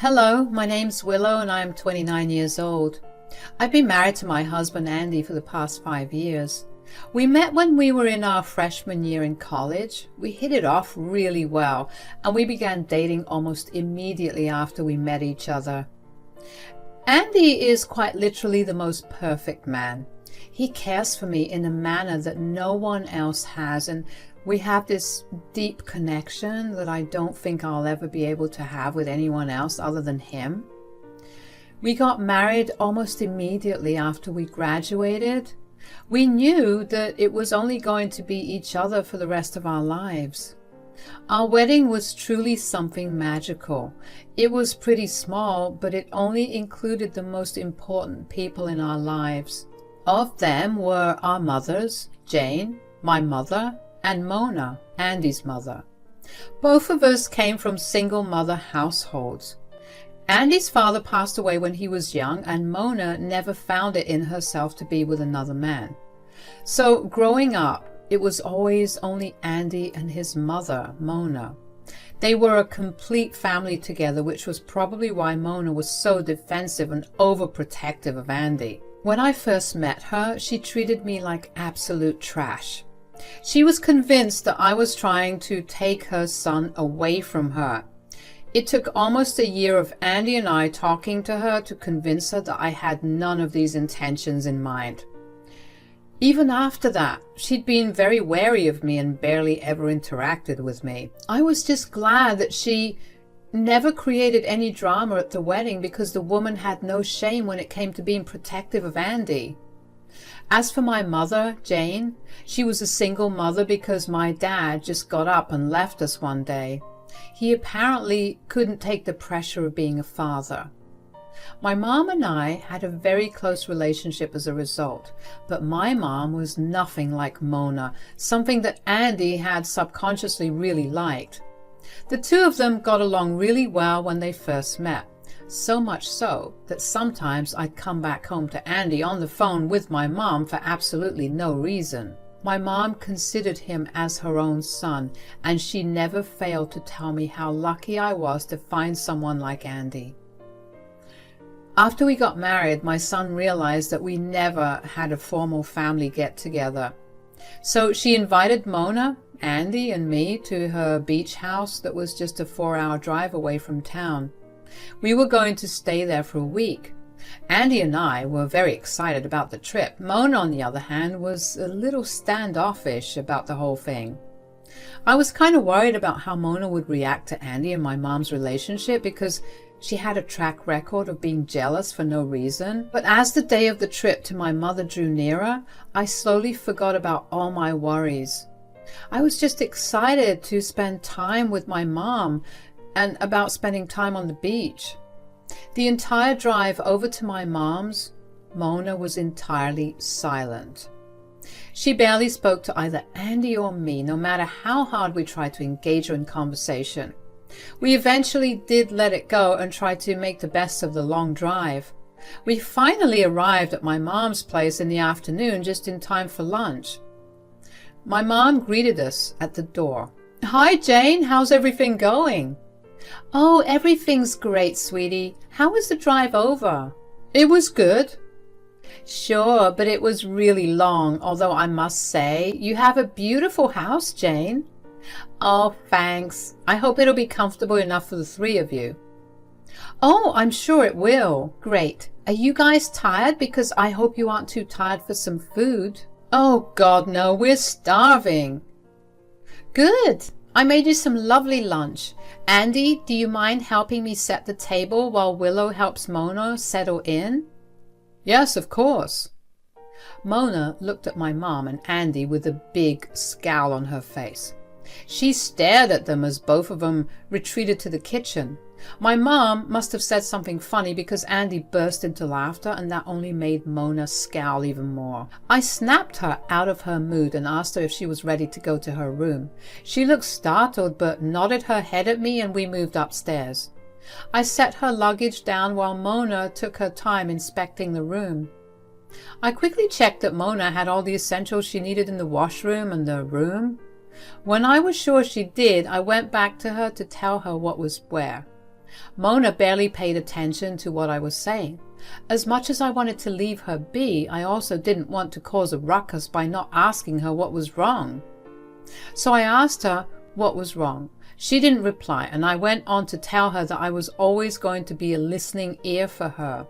Hello, my name's Willow and I'm 29 years old. I've been married to my husband Andy for the past 5 years. We met when we were in our freshman year in college. We hit it off really well and we began dating almost immediately after we met each other. Andy is quite literally the most perfect man. He cares for me in a manner that no one else has, and we have this deep connection that I don't think I'll ever be able to have with anyone else other than him. We got married almost immediately after we graduated. We knew that it was only going to be each other for the rest of our lives. Our wedding was truly something magical. It was pretty small, but it only included the most important people in our lives. Of them were our mothers, Jane, my mother, and Mona, Andy's mother. Both of us came from single mother households. Andy's father passed away when he was young, and Mona never found it in herself to be with another man. So growing up, it was always only Andy and his mother, Mona. They were a complete family together, which was probably why Mona was so defensive and overprotective of Andy. When I first met her, she treated me like absolute trash. She was convinced that I was trying to take her son away from her. It took almost a year of Andy and I talking to her to convince her that I had none of these intentions in mind. Even after that, she'd been very wary of me and barely ever interacted with me. I was just glad that she never created any drama at the wedding, because the woman had no shame when it came to being protective of Andy. As for my mother, Jane, she was a single mother because my dad just got up and left us one day. He apparently couldn't take the pressure of being a father. My mom and I had a very close relationship as a result, but my mom was nothing like Mona, something that Andy had subconsciously really liked. The two of them got along really well when they first met, so much so that sometimes I'd come back home to Andy on the phone with my mom for absolutely no reason. My mom considered him as her own son, and she never failed to tell me how lucky I was to find someone like Andy. After we got married, my son realized that we never had a formal family get-together. So she invited Mona, Andy, and me to her beach house that was just a 4-hour drive away from town. We were going to stay there for a week. Andy and I were very excited about the trip. Mona, on the other hand, was a little standoffish about the whole thing. I was kind of worried about how Mona would react to Andy and my mom's relationship, because she had a track record of being jealous for no reason. But as the day of the trip to my mother drew nearer, I slowly forgot about all my worries. I was just excited to spend time with my mom and about spending time on the beach. The entire drive over to my mom's, Mona was entirely silent. She barely spoke to either Andy or me, no matter how hard we tried to engage her in conversation. We eventually did let it go and tried to make the best of the long drive. We finally arrived at my mom's place in the afternoon, just in time for lunch. My mom greeted us at the door. "Hi, Jane, how's everything going?" "Oh, everything's great, sweetie. How was the drive over?" "It was good." "Sure, but it was really long, although I must say, you have a beautiful house, Jane." "Oh, thanks. I hope it'll be comfortable enough for the 3 of you." "Oh, I'm sure it will." "Great. Are you guys tired? Because I hope you aren't too tired for some food." "Oh, God, no. We're starving." "Good. I made you some lovely lunch. Andy, do you mind helping me set the table while Willow helps Mona settle in?" "Yes, of course." Mona looked at my mom and Andy with a big scowl on her face. She stared at them as both of them retreated to the kitchen. My mom must have said something funny, because Andy burst into laughter, and that only made Mona scowl even more. I snapped her out of her mood and asked her if she was ready to go to her room. She looked startled but nodded her head at me, and we moved upstairs. I set her luggage down while Mona took her time inspecting the room. I quickly checked that Mona had all the essentials she needed in the washroom and the room. When I was sure she did, I went back to her to tell her what was where. Mona barely paid attention to what I was saying. As much as I wanted to leave her be, I also didn't want to cause a ruckus by not asking her what was wrong. So I asked her what was wrong. She didn't reply, and I went on to tell her that I was always going to be a listening ear for her.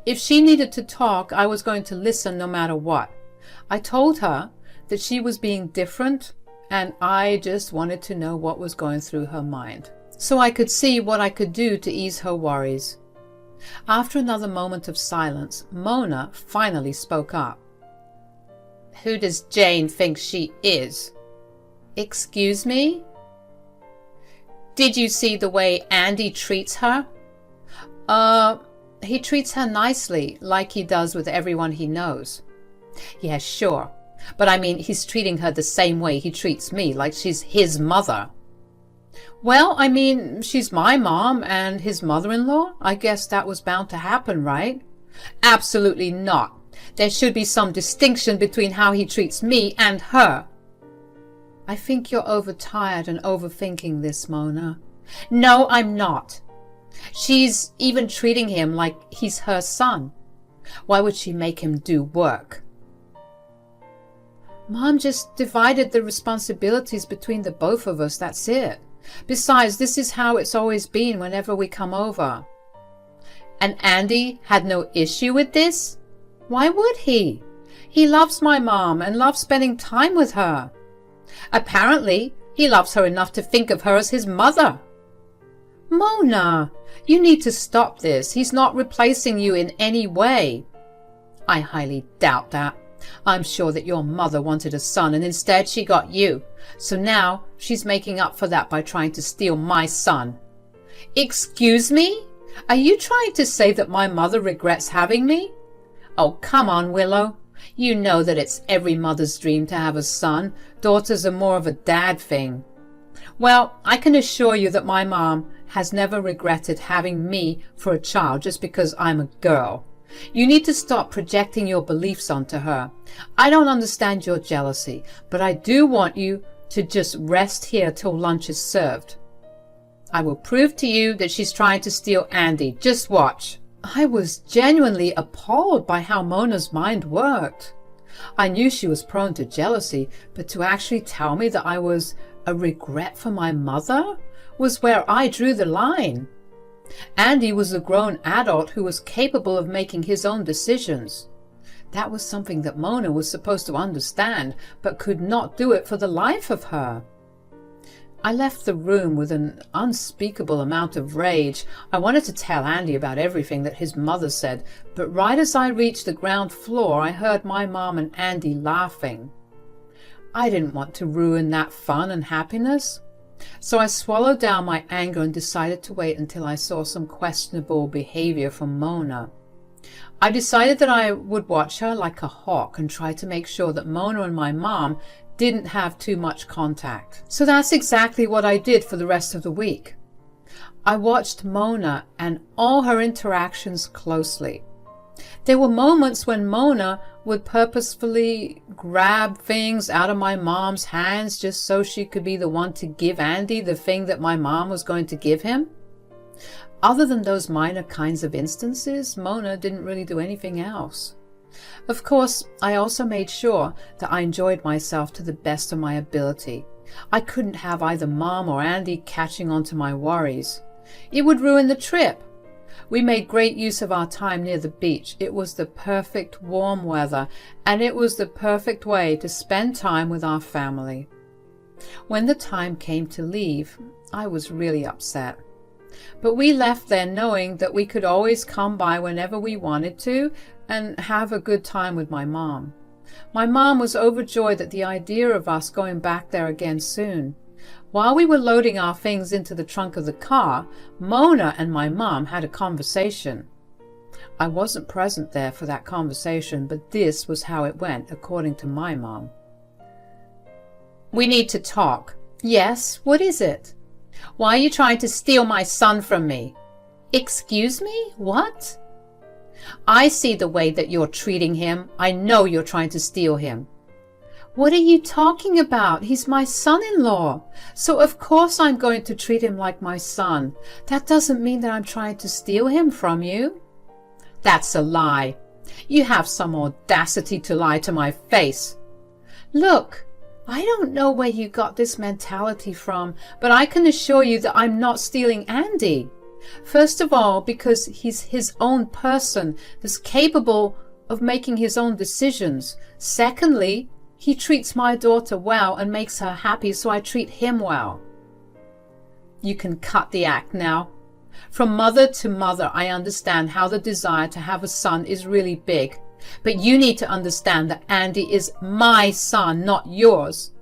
If she needed to talk, I was going to listen no matter what. I told her that she was being different, and I just wanted to know what was going through her mind, so I could see what I could do to ease her worries. After another moment of silence, Mona finally spoke up. "Who does Jane think she is?" "Excuse me?" "Did you see the way Andy treats her?" He treats her nicely, like he does with everyone he knows." "Yeah, sure. But I mean, he's treating her the same way he treats me, like she's his mother." "Well, I mean, she's my mom and his mother-in-law. I guess that was bound to happen, right?" "Absolutely not. There should be some distinction between how he treats me and her." "I think you're overtired and overthinking this, Mona." "No, I'm not. She's even treating him like he's her son. Why would she make him do work?" "Mom just divided the responsibilities between the both of us, that's it. Besides, this is how it's always been whenever we come over." "And Andy had no issue with this?" "Why would he? He loves my mom and loves spending time with her." "Apparently, he loves her enough to think of her as his mother." "Mona, you need to stop this. He's not replacing you in any way." "I highly doubt that. I'm sure that your mother wanted a son and instead she got you. So now she's making up for that by trying to steal my son." "Excuse me? Are you trying to say that my mother regrets having me?" "Oh, come on, Willow. You know that it's every mother's dream to have a son. Daughters are more of a dad thing." "Well, I can assure you that my mom has never regretted having me for a child just because I'm a girl. You need to stop projecting your beliefs onto her. I don't understand your jealousy, but I do want you to just rest here till lunch is served. I will prove to you that she's trying to steal Andy. Just watch." I was genuinely appalled by how Mona's mind worked. I knew she was prone to jealousy, but to actually tell me that I was a regret for my mother was where I drew the line. Andy was a grown adult who was capable of making his own decisions. That was something that Mona was supposed to understand, but could not do it for the life of her. I left the room with an unspeakable amount of rage. I wanted to tell Andy about everything that his mother said, but right as I reached the ground floor, I heard my mom and Andy laughing. I didn't want to ruin that fun and happiness. So I swallowed down my anger and decided to wait until I saw some questionable behavior from Mona. I decided that I would watch her like a hawk and try to make sure that Mona and my mom didn't have too much contact. So that's exactly what I did for the rest of the week. I watched Mona and all her interactions closely. There were moments when Mona would purposefully grab things out of my mom's hands just so she could be the one to give Andy the thing that my mom was going to give him. Other than those minor kinds of instances, Mona didn't really do anything else. Of course, I also made sure that I enjoyed myself to the best of my ability. I couldn't have either Mom or Andy catching on to my worries. It would ruin the trip. We made great use of our time near the beach. It was the perfect warm weather, and it was the perfect way to spend time with our family. When the time came to leave, I was really upset. But we left there knowing that we could always come by whenever we wanted to and have a good time with my mom. My mom was overjoyed at the idea of us going back there again soon. While we were loading our things into the trunk of the car, Mona and my mom had a conversation. I wasn't present there for that conversation, but this was how it went, according to my mom. "We need to talk." "Yes, what is it?" "Why are you trying to steal my son from me?" "Excuse me? What?" "I see the way that you're treating him. I know you're trying to steal him." What are you talking about? He's my son-in-law. So of course I'm going to treat him like my son. That doesn't mean that I'm trying to steal him from you. That's a lie. You have some audacity to lie to my face. Look, I don't know where you got this mentality from, but I can assure you that I'm not stealing Andy. First of all, because he's his own person that's capable of making his own decisions. Secondly, he treats my daughter well and makes her happy, so I treat him well. You can cut the act now. From mother to mother, I understand how the desire to have a son is really big. But you need to understand that Andy is my son, not yours.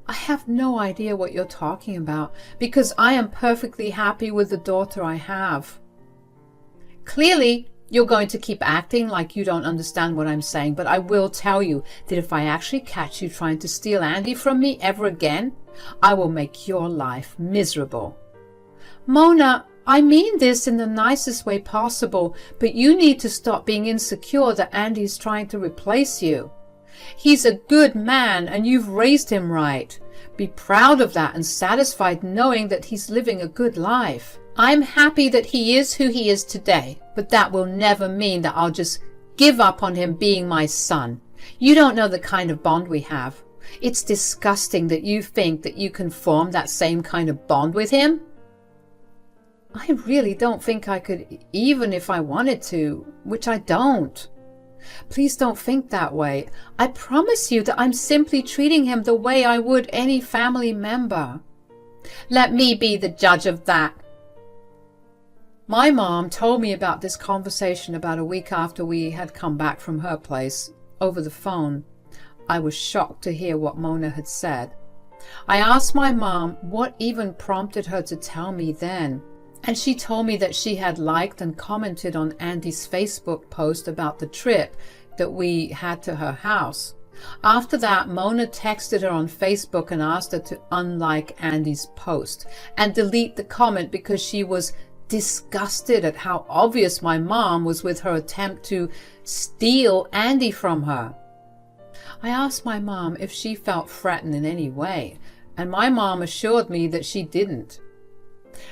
I have no idea what you're talking about, because I am perfectly happy with the daughter I have. Clearly, you're going to keep acting like you don't understand what I'm saying, but I will tell you that if I actually catch you trying to steal Andy from me ever again, I will make your life miserable. Mona, I mean this in the nicest way possible, but you need to stop being insecure that Andy's trying to replace you. He's a good man and you've raised him right. Be proud of that and satisfied knowing that he's living a good life. I'm happy that he is who he is today, but that will never mean that I'll just give up on him being my son. You don't know the kind of bond we have. It's disgusting that you think that you can form that same kind of bond with him. I really don't think I could, even if I wanted to, which I don't. Please don't think that way. I promise you that I'm simply treating him the way I would any family member. Let me be the judge of that. My mom told me about this conversation about a week after we had come back from her place, over the phone. I was shocked to hear what Mona had said. I asked my mom what even prompted her to tell me then, and she told me that she had liked and commented on Andy's Facebook post about the trip that we had to her house. After that, Mona texted her on Facebook and asked her to unlike Andy's post and delete the comment because she was disgusted at how obvious my mom was with her attempt to steal Andy from her. I asked my mom if she felt threatened in any way, and my mom assured me that she didn't.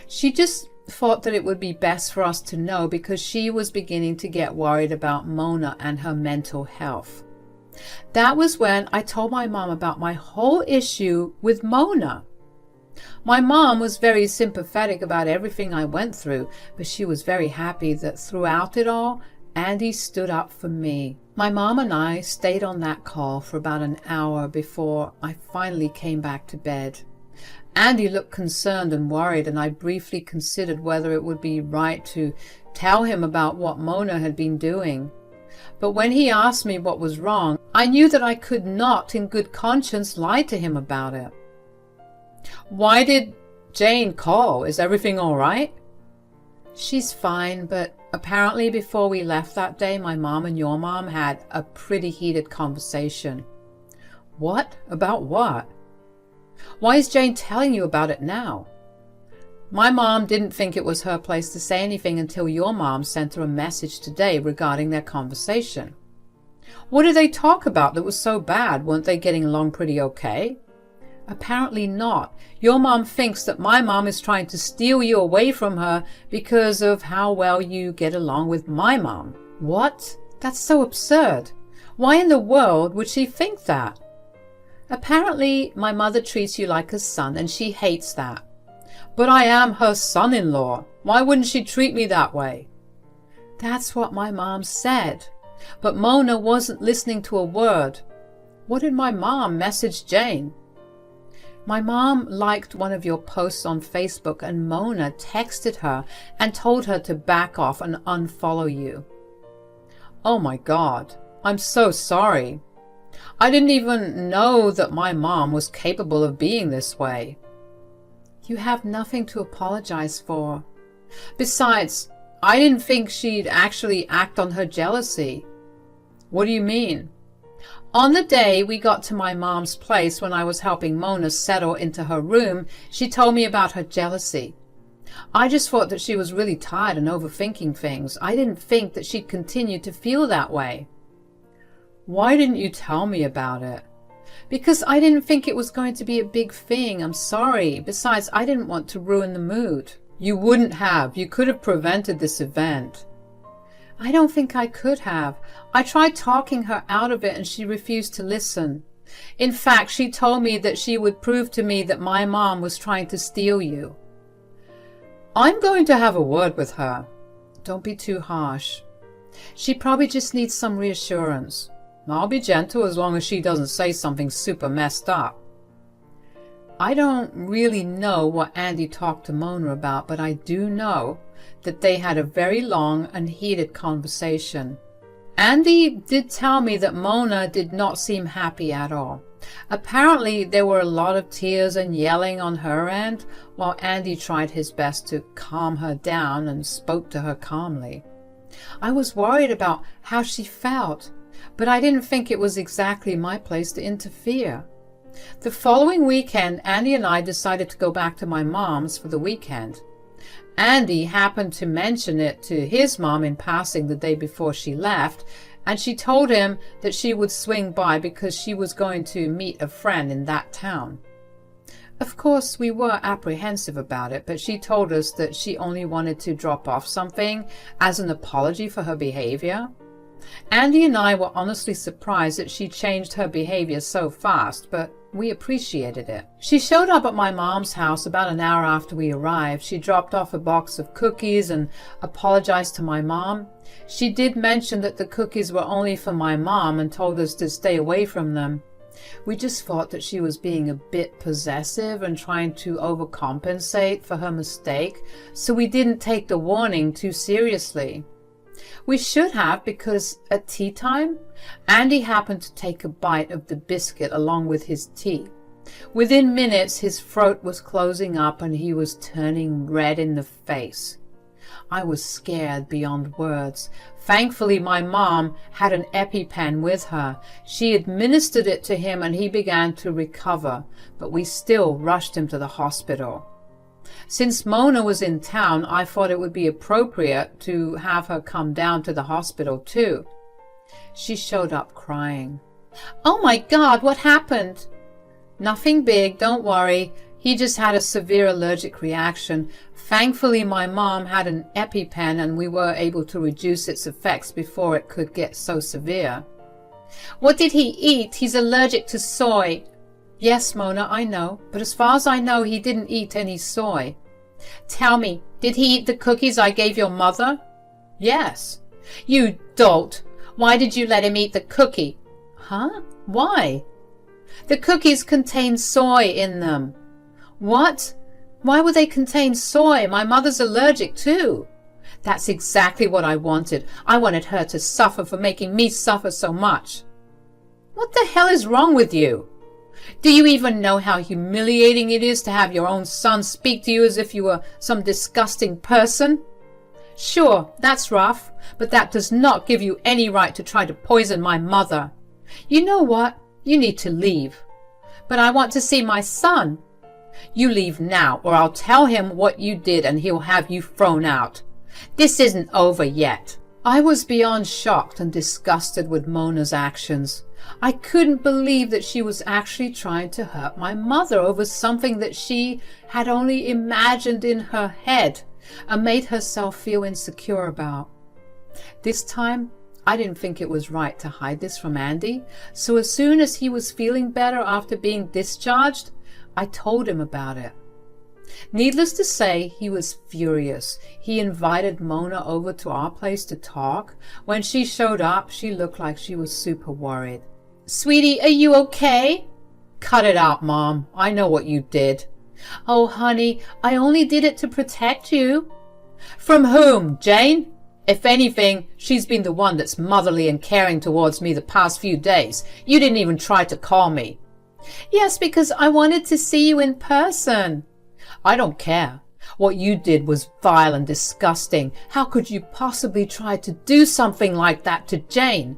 She just thought that it would be best for us to know because she was beginning to get worried about Mona and her mental health. That was when I told my mom about my whole issue with Mona. My mom was very sympathetic about everything I went through, but she was very happy that throughout it all, Andy stood up for me. My mom and I stayed on that call for about an hour before I finally came back to bed. Andy looked concerned and worried, and I briefly considered whether it would be right to tell him about what Mona had been doing. But when he asked me what was wrong, I knew that I could not, in good conscience, lie to him about it. Why did Jane call? Is everything all right? She's fine, but apparently before we left that day, my mom and your mom had a pretty heated conversation. What? About what? Why is Jane telling you about it now? My mom didn't think it was her place to say anything until your mom sent her a message today regarding their conversation. What did they talk about that was so bad? Weren't they getting along pretty okay? Apparently not. Your mom thinks that my mom is trying to steal you away from her because of how well you get along with my mom. What? That's so absurd. Why in the world would she think that? Apparently, my mother treats you like a son, and she hates that. But I am her son-in-law. Why wouldn't she treat me that way? That's what my mom said. But Mona wasn't listening to a word. What did my mom message Jane? My mom liked one of your posts on Facebook, and Mona texted her and told her to back off and unfollow you. Oh my God, I'm so sorry. I didn't even know that my mom was capable of being this way. You have nothing to apologize for. Besides, I didn't think she'd actually act on her jealousy. What do you mean? On the day we got to my mom's place when I was helping Mona settle into her room, she told me about her jealousy. I just thought that she was really tired and overthinking things. I didn't think that she'd continue to feel that way. Why didn't you tell me about it? Because I didn't think it was going to be a big thing. I'm sorry. Besides, I didn't want to ruin the mood. You wouldn't have. You could have prevented this event. I don't think I could have. I tried talking her out of it and she refused to listen. In fact, she told me that she would prove to me that my mom was trying to steal you. I'm going to have a word with her. Don't be too harsh. She probably just needs some reassurance. I'll be gentle as long as she doesn't say something super messed up. I don't really know what Andy talked to Mona about, but I do know that they had a very long and heated conversation. Andy did tell me that Mona did not seem happy at all. Apparently there were a lot of tears and yelling on her end, while Andy tried his best to calm her down and spoke to her calmly. I was worried about how she felt, but I didn't think it was exactly my place to interfere. The following weekend, Andy and I decided to go back to my mom's for the weekend. Andy happened to mention it to his mom in passing the day before she left, and she told him that she would swing by because she was going to meet a friend in that town. Of course, we were apprehensive about it, but she told us that she only wanted to drop off something as an apology for her behavior. Andy and I were honestly surprised that she changed her behavior so fast, but we appreciated it. She showed up at my mom's house about an hour after we arrived. She dropped off a box of cookies and apologized to my mom. She did mention that the cookies were only for my mom and told us to stay away from them. We just thought that she was being a bit possessive and trying to overcompensate for her mistake, so we didn't take the warning too seriously. We should have, because at tea time, Andy happened to take a bite of the biscuit along with his tea. Within minutes, his throat was closing up and he was turning red in the face. I was scared beyond words. Thankfully, my mom had an EpiPen with her. She administered it to him and he began to recover, but we still rushed him to the hospital. Since Mona was in town, I thought it would be appropriate to have her come down to the hospital too. She showed up crying. "Oh my God, what happened?" "Nothing big, don't worry. He just had a severe allergic reaction. Thankfully, my mom had an EpiPen and we were able to reduce its effects before it could get so severe." "What did he eat? He's allergic to soy." "Yes, Mona, I know. But as far as I know, he didn't eat any soy." "Tell me, did he eat the cookies I gave your mother?" "Yes." "You dolt! Why did you let him eat the cookie?" "Huh? Why?" "The cookies contain soy in them." "What? Why would they contain soy? My mother's allergic too." "That's exactly what I wanted. I wanted her to suffer for making me suffer so much." "What the hell is wrong with you? Do you even know how humiliating it is to have your own son speak to you as if you were some disgusting person? Sure, that's rough, but that does not give you any right to try to poison my mother. You know what? You need to leave." "But I want to see my son." "You leave now, or I'll tell him what you did and he'll have you thrown out. This isn't over yet." I was beyond shocked and disgusted with Mona's actions. I couldn't believe that she was actually trying to hurt my mother over something that she had only imagined in her head and made herself feel insecure about. This time, I didn't think it was right to hide this from Andy, so as soon as he was feeling better after being discharged, I told him about it. Needless to say, he was furious. He invited Mona over to our place to talk. When she showed up, she looked like she was super worried. "Sweetie, are you okay?" "Cut it out, Mom. I know what you did." "Oh, honey, I only did it to protect you." "From whom, Jane? If anything, she's been the one that's motherly and caring towards me the past few days. You didn't even try to call me." "Yes, because I wanted to see you in person." "I don't care. What you did was vile and disgusting. How could you possibly try to do something like that to Jane?"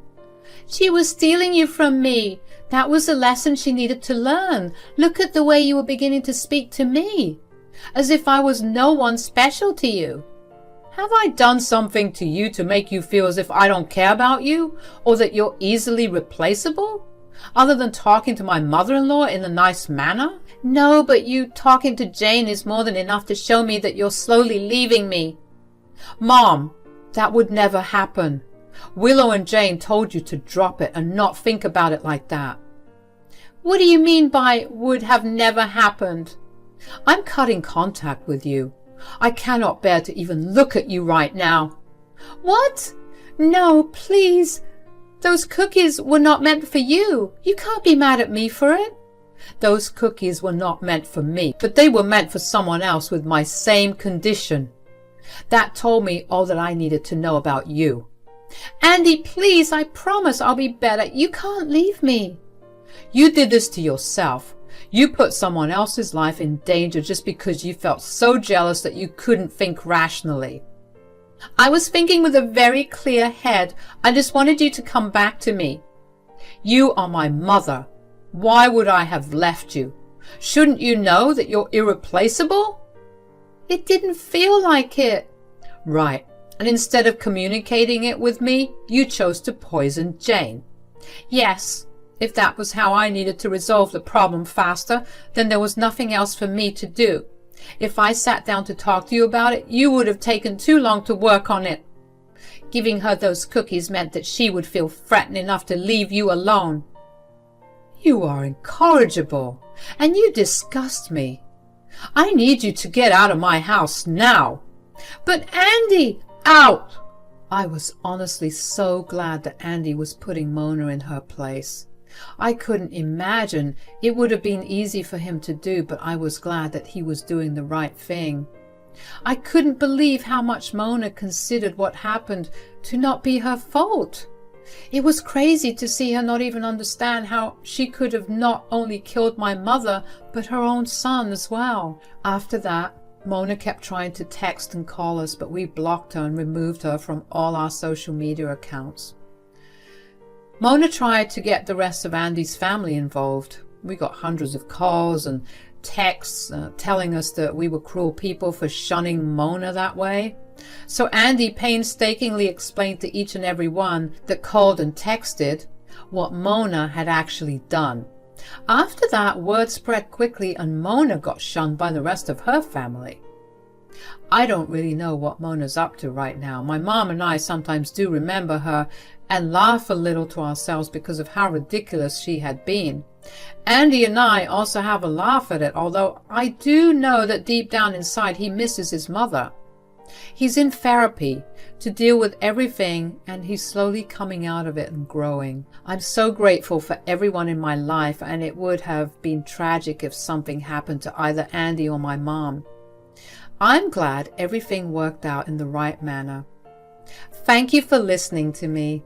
"She was stealing you from me. That was a lesson she needed to learn. Look at the way you were beginning to speak to me, as if I was no one special to you." "Have I done something to you to make you feel as if I don't care about you, or that you're easily replaceable? other than talking to my mother-in-law in a nice manner? No, but you talking to Jane is more than enough to show me that you're slowly leaving me. Mom, that would never happen. Willow and Jane told you to drop it and not think about it like that. What do you mean by would have never happened? I'm cutting contact with you. I cannot bear to even look at you right now. What? No, please. Those cookies were not meant for you. You can't be mad at me for it. Those cookies were not meant for me, but they were meant for someone else with my same condition. That told me all that I needed to know about you. Andy, please, I promise I'll be better. You can't leave me. You did this to yourself. You put someone else's life in danger just because you felt so jealous that you couldn't think rationally. I was thinking with a very clear head. I just wanted you to come back to me. You are my mother. Why would I have left you? Shouldn't you know that you're irreplaceable? It didn't feel like it. Right. And instead of communicating it with me, you chose to poison Jane. Yes, if that was how I needed to resolve the problem faster, then there was nothing else for me to do. If I sat down to talk to you about it, you would have taken too long to work on it. Giving her those cookies meant that she would feel threatened enough to leave you alone. You are incorrigible, and you disgust me. I need you to get out of my house now. But Andy, out! I was honestly so glad that Andy was putting Mona in her place. I couldn't imagine it would have been easy for him to do, but I was glad that he was doing the right thing. I couldn't believe how much Mona considered what happened to not be her fault. It was crazy to see her not even understand how she could have not only killed my mother, but her own son as well. After that, Mona kept trying to text and call us, but we blocked her and removed her from all our social media accounts. Mona tried to get the rest of Andy's family involved. We got hundreds of calls and texts telling us that we were cruel people for shunning Mona that way. So Andy painstakingly explained to each and every one that called and texted what Mona had actually done. After that, word spread quickly and Mona got shunned by the rest of her family. I don't really know what Mona's up to right now. My mom and I sometimes do remember her and laugh a little to ourselves because of how ridiculous she had been. Andy and I also have a laugh at it, although I do know that deep down inside he misses his mother. He's in therapy to deal with everything, and he's slowly coming out of it and growing. I'm so grateful for everyone in my life, and it would have been tragic if something happened to either Andy or my mom. I'm glad everything worked out in the right manner. Thank you for listening to me.